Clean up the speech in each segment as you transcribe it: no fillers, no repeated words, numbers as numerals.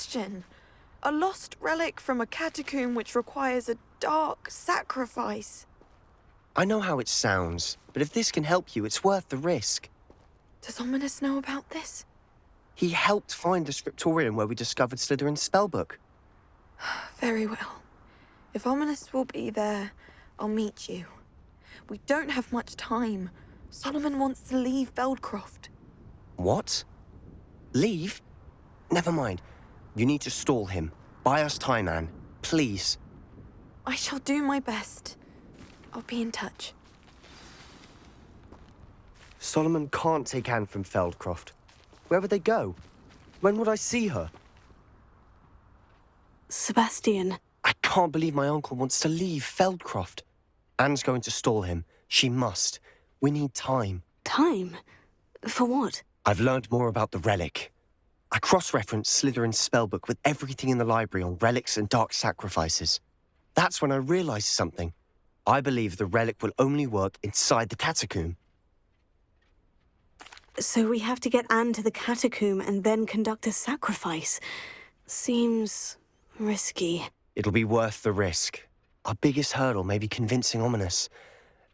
question. A lost relic from a catacomb which requires a dark sacrifice. I know how it sounds, but if this can help you, it's worth the risk. Does Ominous know about this? He helped find the scriptorium where we discovered Slytherin's spellbook. Very well. If Ominous will be there, I'll meet you. We don't have much time. Solomon wants to leave Feldcroft. What? Leave? Never mind. You need to stall him. Buy us time, Anne. Please. I shall do my best. I'll be in touch. Solomon can't take Anne from Feldcroft. Where would they go? When would I see her? Sebastian. I can't believe my uncle wants to leave Feldcroft. Anne's going to stall him. She must. We need time. Time? For what? I've learned more about the relic. I cross-referenced Slytherin's spellbook with everything in the library on relics and dark sacrifices. That's when I realized something. I believe the relic will only work inside the catacomb. So we have to get Anne to the catacomb and then conduct a sacrifice. Seems risky. It'll be worth the risk. Our biggest hurdle may be convincing Ominous.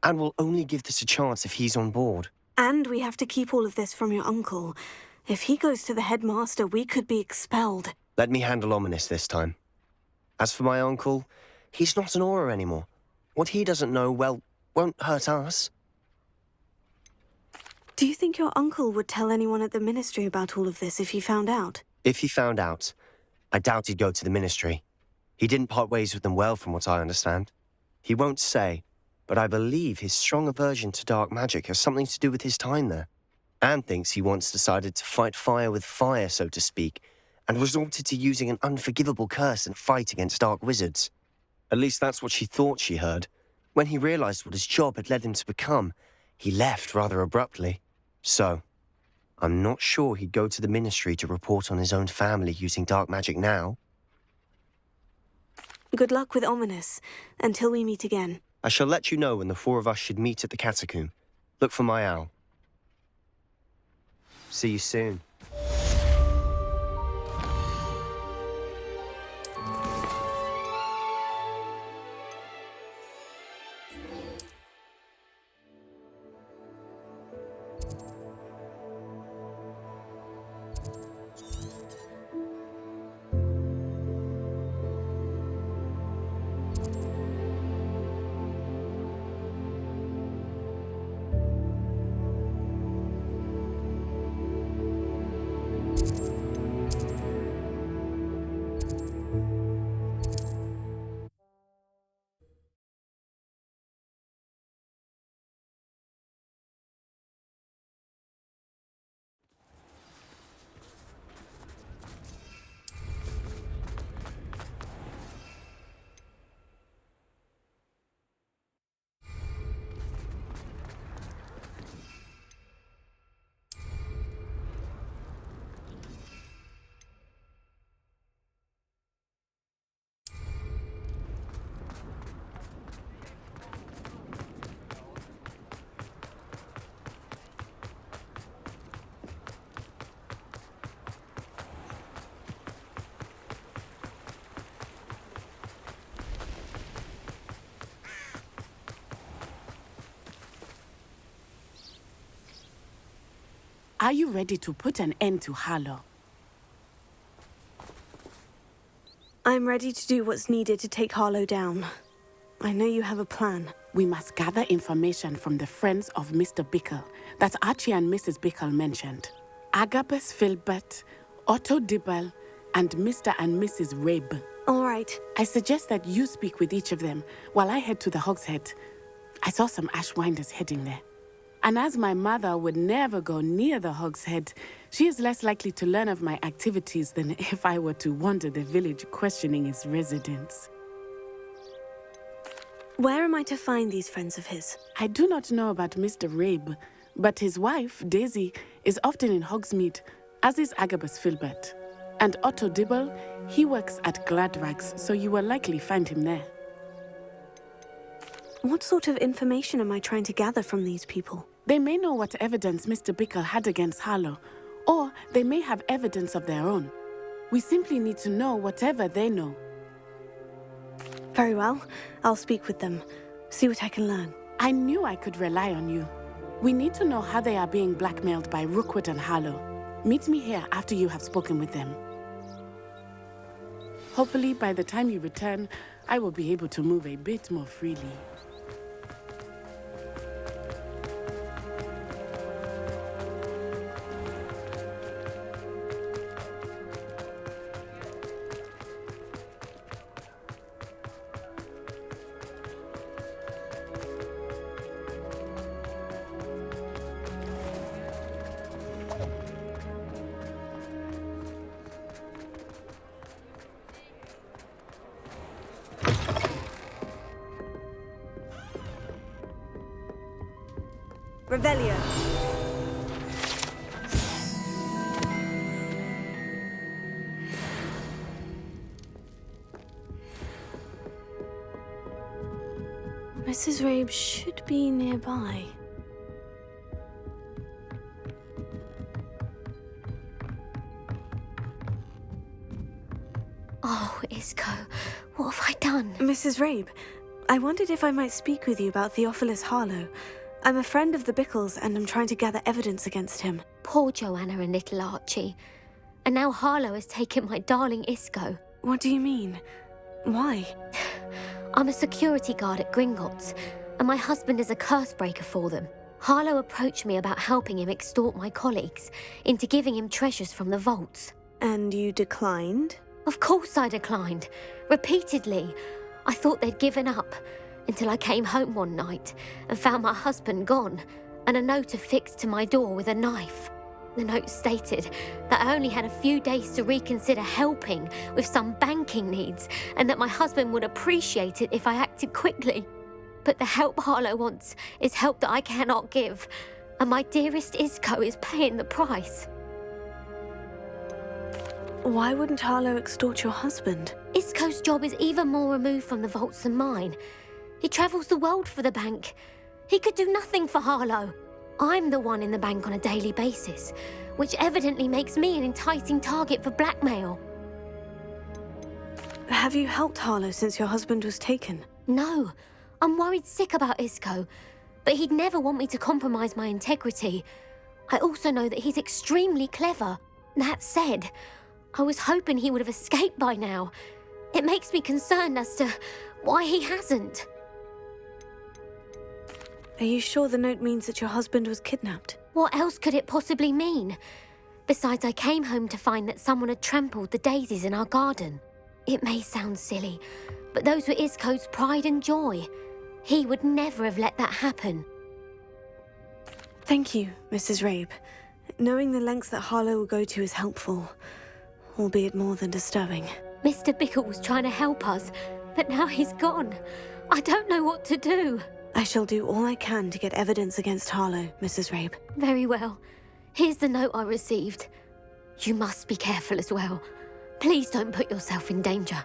And we'll only give this a chance if he's on board. And we have to keep all of this from your uncle. If he goes to the headmaster, we could be expelled. Let me handle Ominous this time. As for my uncle, he's not an Auror anymore. What he doesn't know, well, won't hurt us. Do you think your uncle would tell anyone at the ministry about all of this if he found out? If he found out, I doubt he'd go to the ministry. He didn't part ways with them well, from what I understand. He won't say, but I believe his strong aversion to dark magic has something to do with his time there. Anne thinks he once decided to fight fire with fire, so to speak, and resorted to using an unforgivable curse in a fight against dark wizards. At least that's what she thought she heard. When he realized what his job had led him to become, he left rather abruptly. So, I'm not sure he'd go to the ministry to report on his own family using dark magic now. Good luck with Ominous, until we meet again. I shall let you know when the four of us should meet at the catacomb. Look for my owl. See you soon. Are you ready to put an end to Harlow? I'm ready to do what's needed to take Harlow down. I know you have a plan. We must gather information from the friends of Mr. Bickle that Archie and Mrs. Bickle mentioned. Agabus Filbert, Otto Dibble, and Mr. and Mrs. Rabe. All right. I suggest that you speak with each of them while I head to the Hogshead. I saw some Ashwinders heading there. And as my mother would never go near the Hogshead, she is less likely to learn of my activities than if I were to wander the village questioning its residents. Where am I to find these friends of his? I do not know about Mr. Rabe, but his wife, Daisy, is often in Hogsmeade, as is Agabus Filbert. And Otto Dibble, he works at Gladrags, so you will likely find him there. What sort of information am I trying to gather from these people? They may know what evidence Mr. Bickle had against Harlow, or they may have evidence of their own. We simply need to know whatever they know. Very well. I'll speak with them. See what I can learn. I knew I could rely on you. We need to know how they are being blackmailed by Rookwood and Harlow. Meet me here after you have spoken with them. Hopefully, by the time you return, I will be able to move a bit more freely. Revelio. Mrs. Rabe should be nearby. Oh, Isco, what have I done? Mrs. Rabe, I wondered if I might speak with you about Theophilus Harlow. I'm a friend of the Bickles and I'm trying to gather evidence against him. Poor Joanna and little Archie. And now Harlow has taken my darling Isco. What do you mean? Why? I'm a security guard at Gringotts, and my husband is a curse breaker for them. Harlow approached me about helping him extort my colleagues into giving him treasures from the vaults. And you declined? Of course I declined. Repeatedly. I thought they'd given up, until I came home one night and found my husband gone, and a note affixed to my door with a knife. The note stated that I only had a few days to reconsider helping with some banking needs, and that my husband would appreciate it if I acted quickly. But the help Harlow wants is help that I cannot give, and my dearest Isco is paying the price. Why wouldn't Harlow extort your husband? Isco's job is even more removed from the vaults than mine. He travels the world for the bank. He could do nothing for Harlow. I'm the one in the bank on a daily basis, which evidently makes me an enticing target for blackmail. Have you helped Harlow since your husband was taken? No, I'm worried sick about Isco, but he'd never want me to compromise my integrity. I also know that he's extremely clever. That said, I was hoping he would have escaped by now. It makes me concerned as to why he hasn't. Are you sure the note means that your husband was kidnapped? What else could it possibly mean? Besides, I came home to find that someone had trampled the daisies in our garden. It may sound silly, but those were Isco's pride and joy. He would never have let that happen. Thank you, Mrs. Rabe. Knowing the lengths that Harlow will go to is helpful, albeit more than disturbing. Mr. Bickle was trying to help us, but now he's gone. I don't know what to do. I shall do all I can to get evidence against Harlow, Mrs. Rabe. Very well. Here's the note I received. You must be careful as well. Please don't put yourself in danger.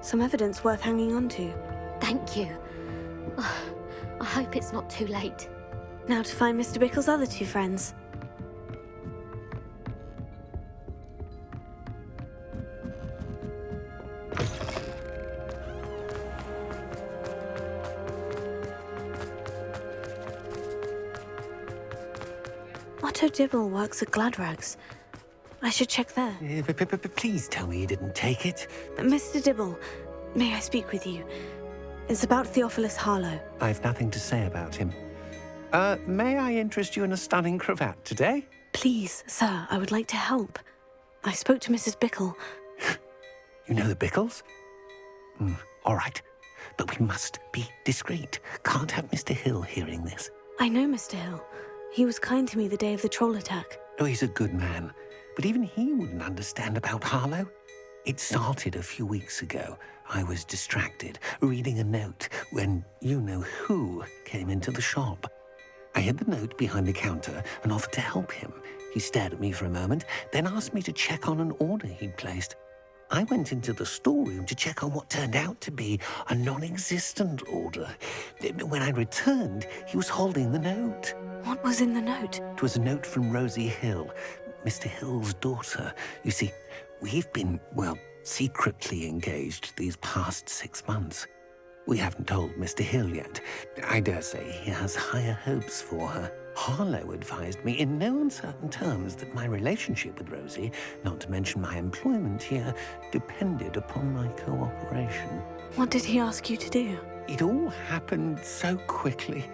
Some evidence worth hanging on to. Thank you. I hope it's not too late. Now to find Mr. Bickle's other two friends. Otto Dibble works at Gladrags. I should check there. Please tell me you didn't take it. Mr. Dibble, may I speak with you? It's about Theophilus Harlow. I've nothing to say about him. May I interest you in a stunning cravat today? Please, sir, I would like to help. I spoke to Mrs. Bickle. You know the Bickles? All right. But we must be discreet. Can't have Mr. Hill hearing this. I know Mr. Hill. He was kind to me the day of the troll attack. Oh, he's a good man. But even he wouldn't understand about Harlow. It started a few weeks ago. I was distracted, reading a note, when you-know-who came into the shop. I hid the note behind the counter and offered to help him. He stared at me for a moment, then asked me to check on an order he'd placed. I went into the storeroom to check on what turned out to be a non-existent order. When I returned, he was holding the note. What was in the note? It was a note from Rosie Hill, Mr. Hill's daughter. You see, we've been, well, secretly engaged these past 6 months. We haven't told Mr. Hill yet. I dare say he has higher hopes for her. Harlow advised me in no uncertain terms that my relationship with Rosie, not to mention my employment here, depended upon my cooperation. What did he ask you to do? It all happened so quickly.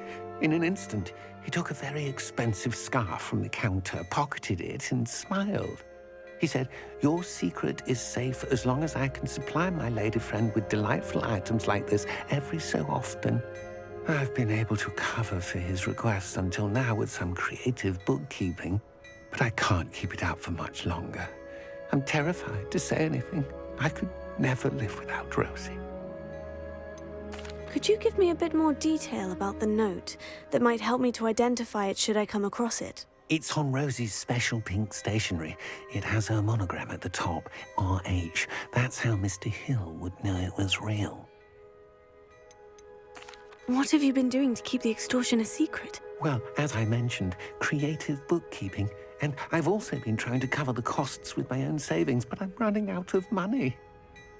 In an instant, he took a very expensive scarf from the counter, pocketed it, and smiled. He said, "Your secret is safe as long as I can supply my lady friend with delightful items like this every so often." I've been able to cover for his request until now with some creative bookkeeping, but I can't keep it up for much longer. I'm terrified to say anything. I could never live without Rosie. Could you give me a bit more detail about the note that might help me to identify it should I come across it? It's on Rosie's special pink stationery. It has her monogram at the top, RH. That's how Mr. Hill would know it was real. What have you been doing to keep the extortion a secret? Well, as I mentioned, creative bookkeeping. And I've also been trying to cover the costs with my own savings, but I'm running out of money.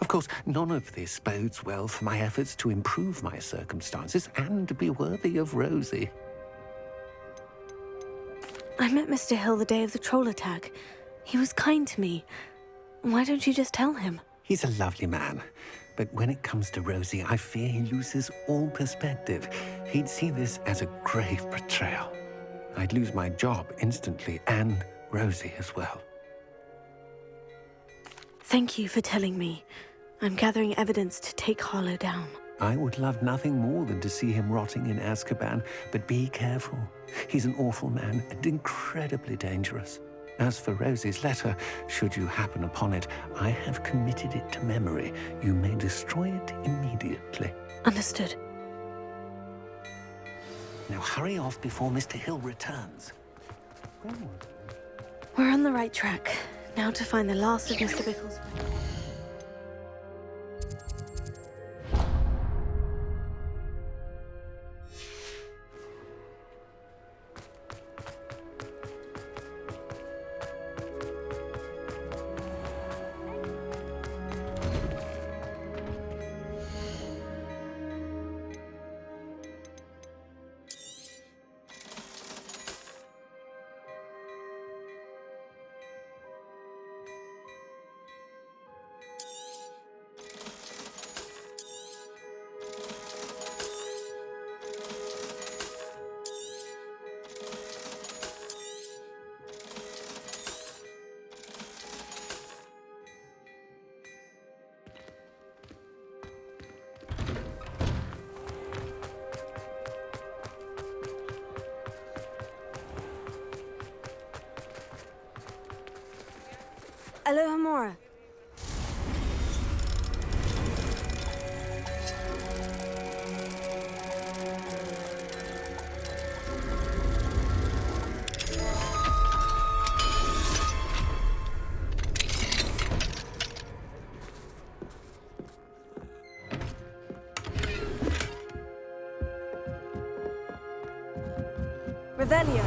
Of course, none of this bodes well for my efforts to improve my circumstances and be worthy of Rosie. I met Mr. Hill the day of the troll attack. He was kind to me. Why don't you just tell him? He's a lovely man. But when it comes to Rosie, I fear he loses all perspective. He'd see this as a grave betrayal. I'd lose my job instantly, and Rosie as well. Thank you for telling me. I'm gathering evidence to take Harlow down. I would love nothing more than to see him rotting in Azkaban, but be careful. He's an awful man and incredibly dangerous. As for Rosie's letter, should you happen upon it, I have committed it to memory. You may destroy it immediately. Understood. Now hurry off before Mr. Hill returns. We're on the right track. Now to find the last of Mr. Bickle's friends. Aloha Mora. Revelio.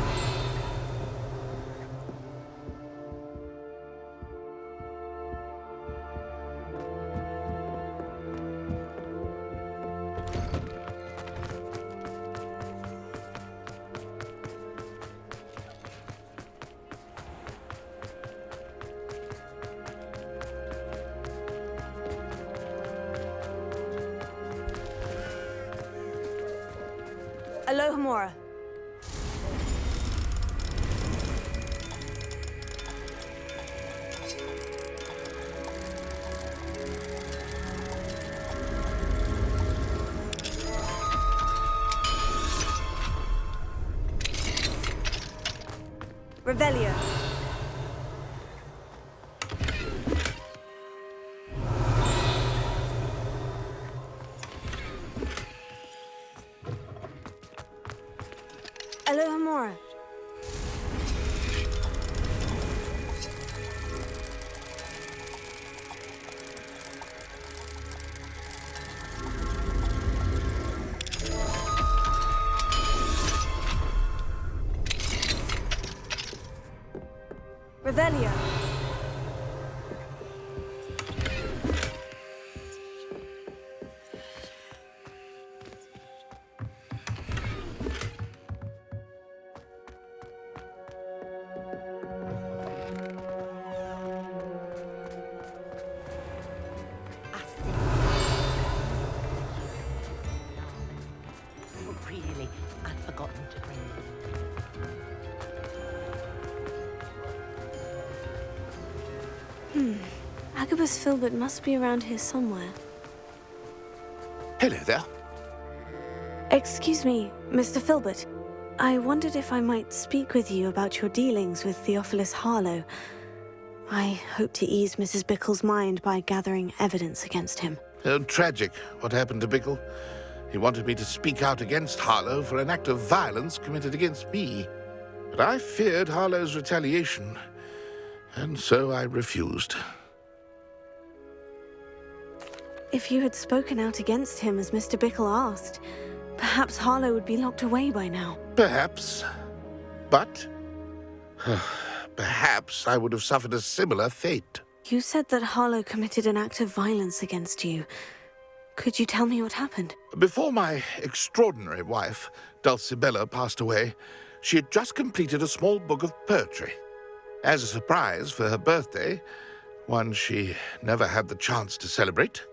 Aloha Mora. Revelio. Aloha Mora. Revelio. Really, I'd forgotten to bring them. Agabus Filbert must be around here somewhere. Hello there. Excuse me, Mr. Filbert. I wondered if I might speak with you about your dealings with Theophilus Harlow. I hope to ease Mrs. Bickle's mind by gathering evidence against him. Tragic what happened to Bickle. He wanted me to speak out against Harlow for an act of violence committed against me. But I feared Harlow's retaliation, and so I refused. If you had spoken out against him as Mr. Bickle asked, perhaps Harlow would be locked away by now. Perhaps. But perhaps I would have suffered a similar fate. You said that Harlow committed an act of violence against you. Could you tell me what happened? Before my extraordinary wife, Dulcibella, passed away, she had just completed a small book of poetry. As a surprise for her birthday, one she never had the chance to celebrate,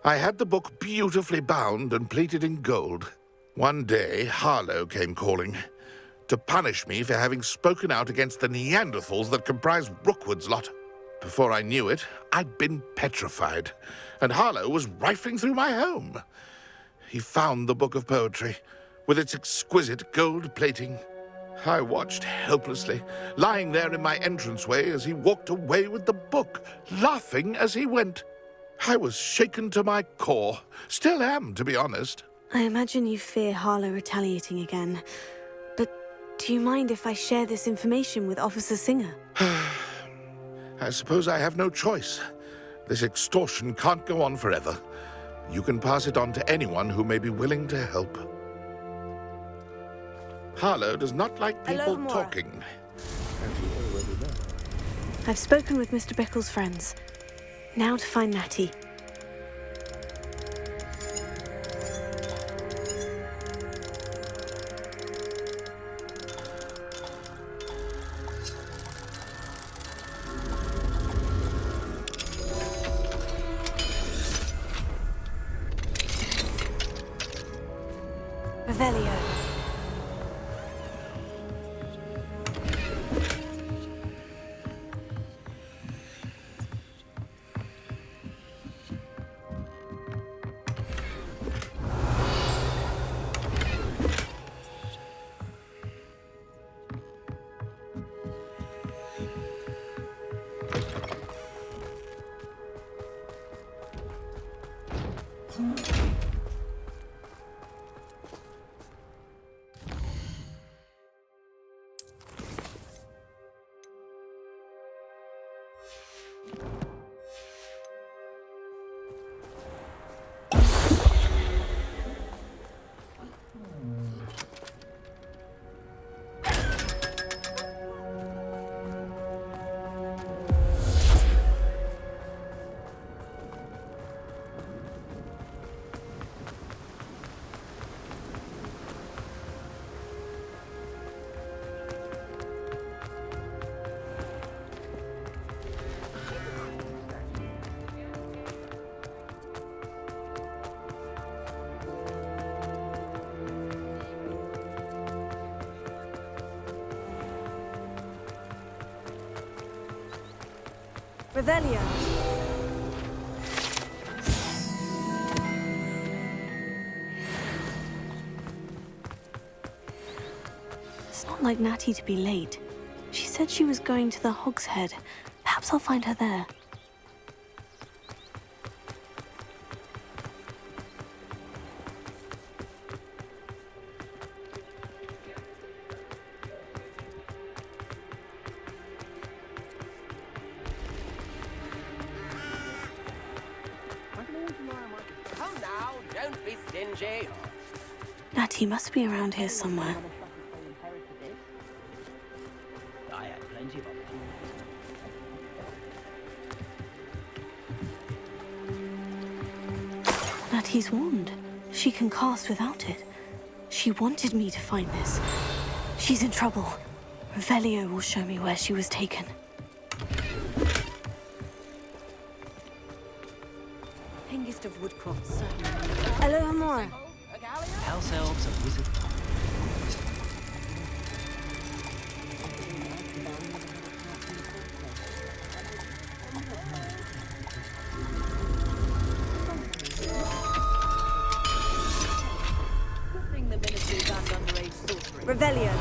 I had the book beautifully bound and plated in gold. One day, Harlow came calling to punish me for having spoken out against the Neanderthals that comprise Rookwood's lot. Before I knew it, I'd been petrified, and Harlow was rifling through my home. He found the book of poetry, with its exquisite gold plating. I watched helplessly, lying there in my entranceway as he walked away with the book, laughing as he went. I was shaken to my core. Still am, to be honest. I imagine you fear Harlow retaliating again. But do you mind if I share this information with Officer Singer? I suppose I have no choice. This extortion can't go on forever. You can pass it on to anyone who may be willing to help. Harlow does not like people talking. I've spoken with Mr. Bickle's friends. Now to find Natty. Revelio. Revelio. It's not like Natty to be late. She said she was going to the Hog's Head. Perhaps I'll find her there. Natty must be around here somewhere. I had plenty of opportunities. Natty's wand. She can cast without it. She wanted me to find this. She's in trouble. Revelio will show me where she was taken. Hengist of Woodcroft, certainly. Hello, Amora. House elves and wizards. The ministry banned underage sorcery. Revelio.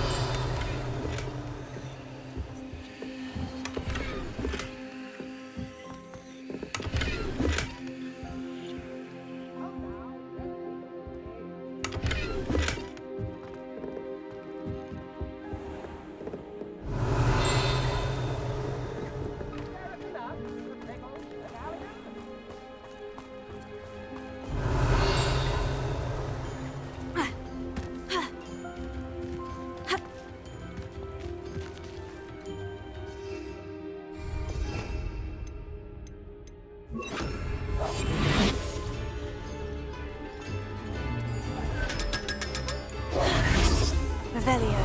Revelio.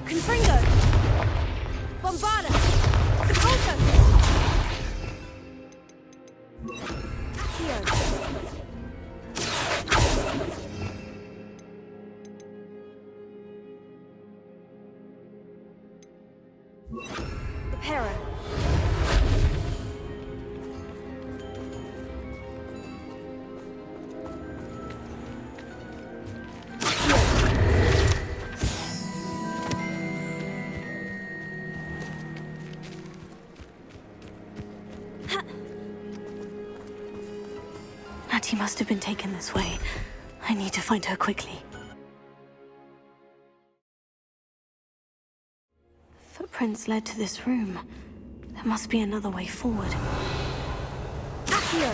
Confringo. Bombarda. Repulsor. Accio. Reparo. Natty must have been taken this way. I need to find her quickly. Footprints led to this room. There must be another way forward. Accio!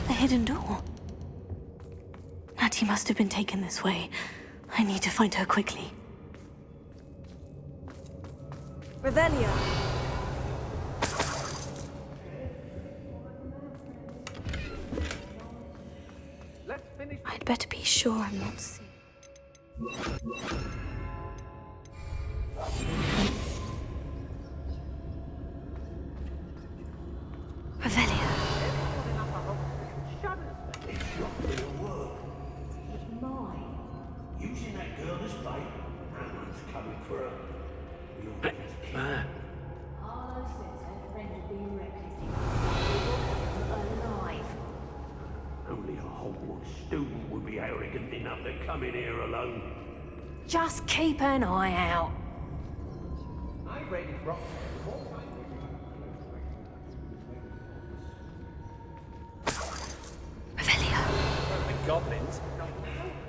A hidden door. Natty must have been taken this way. I need to find her quickly. Revelio. I'd better be sure I'm not seen. Revelio. Using that girl as bait, no one's coming for her. We all need to kill her. Harlow says her friend had been alive. Only a Hogwarts student would be arrogant enough to come in here alone. Just keep an eye out. I read it wrong. Revelio. Goblins?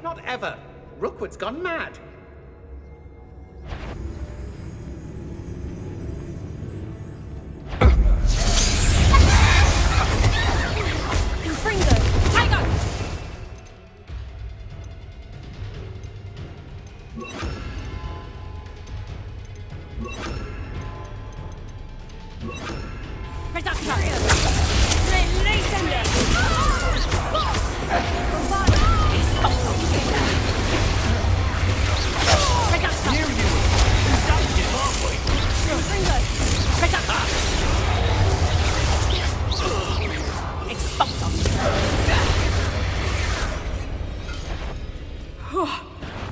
Not ever. Rookwood's gone mad. Confringo. Tiger. Reductor. Releasender.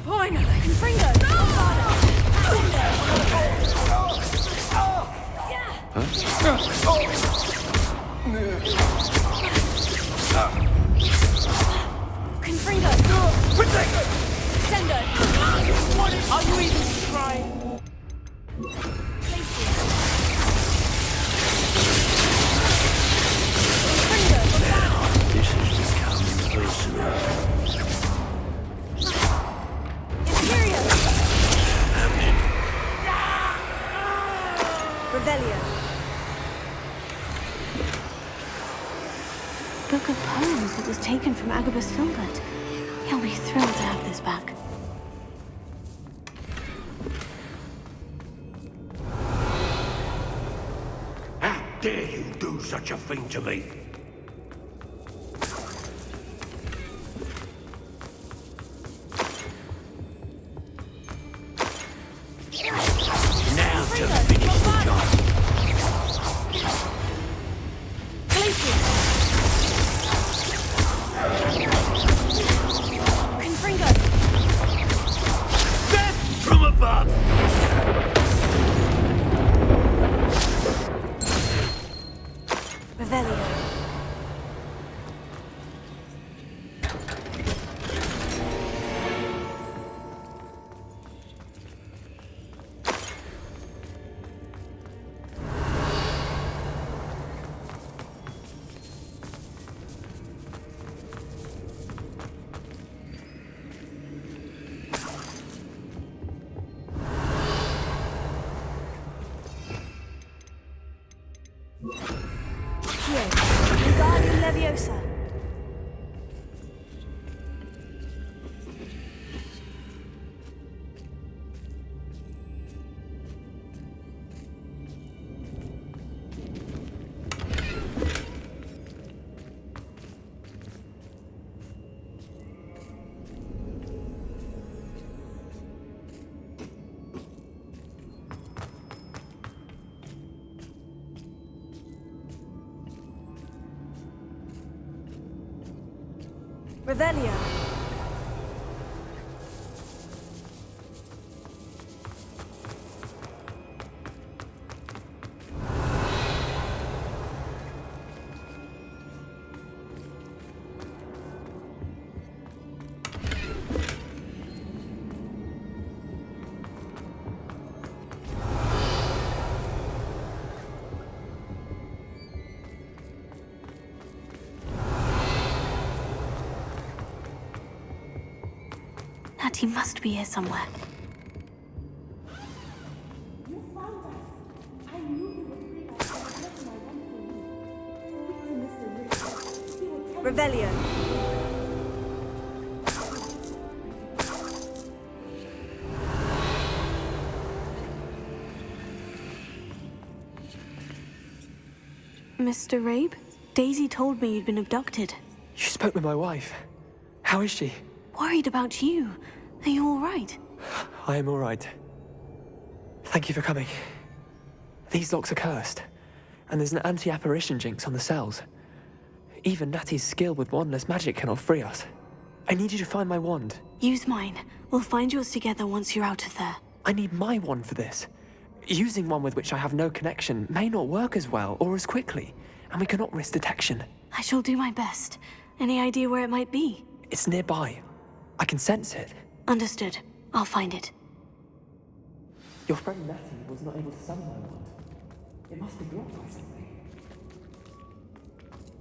Finally! Confringo. Confringo. Sendo. What are you even trying? This has become personal. Imperio. Revelio. Book of poems that was taken from Agabus Filbert. He'll be such a thing to me. Now to finish the job. Confringo! Death from above! Revelio. Regarding Leviosa. Revelio. He must be here somewhere. Revelio. Mr. Rabe? Daisy told me you'd been abducted. You spoke with my wife. How is she? Worried about you. Are you all right? I am all right. Thank you for coming. These locks are cursed, and there's an anti-apparition jinx on the cells. Even Natty's skill with wandless magic cannot free us. I need you to find my wand. Use mine. We'll find yours together once you're out of there. I need my wand for this. Using one with which I have no connection may not work as well or as quickly, and we cannot risk detection. I shall do my best. Any idea where it might be? It's nearby. I can sense it. Understood. I'll find it. Your friend Natty was not able to summon my wand. It must be blocked by something.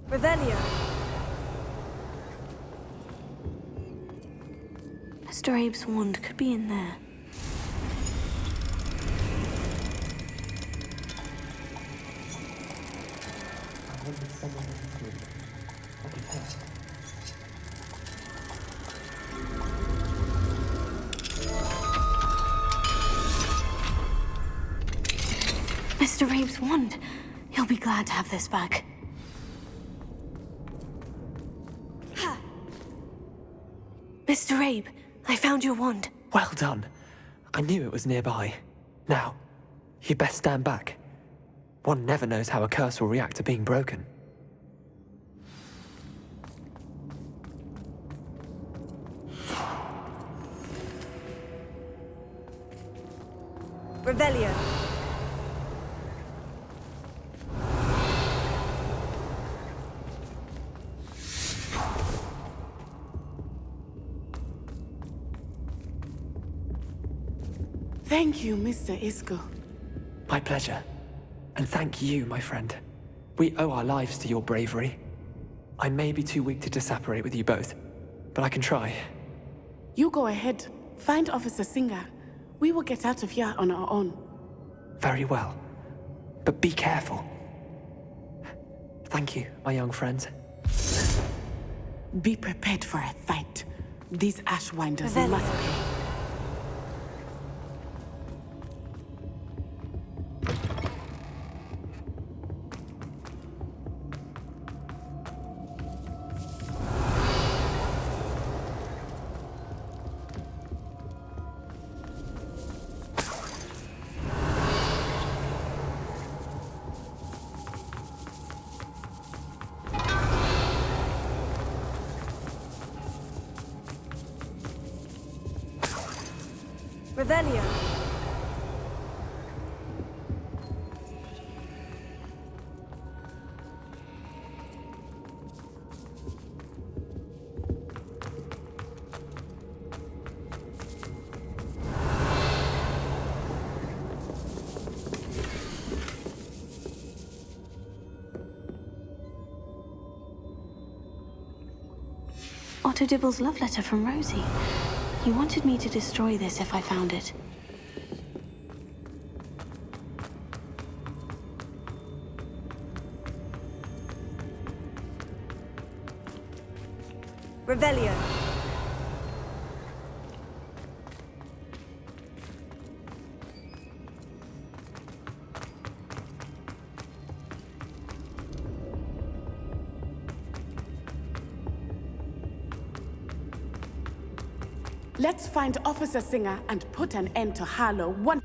Revelio. Mr. Abe's wand could be in there. I wonder if someone else is with me. I can tell. Mr. Rabe's wand. He'll be glad to have this back. Mr. Rabe, I found your wand. Well done. I knew it was nearby. Now, you best stand back. One never knows how a curse will react to being broken. Revelio. Thank you, Mr. Isco. My pleasure. And thank you, my friend. We owe our lives to your bravery. I may be too weak to disapparate with you both, but I can try. You go ahead. Find Officer Singer. We will get out of here on our own. Very well. But be careful. Thank you, my young friends. Be prepared for a fight. These Ashwinders Revelio. must pay. Revelio. Otto Dibble's love letter from Rosie. He wanted me to destroy this if I found it. Revelio. Let's find Officer Singer and put an end to Harlow once.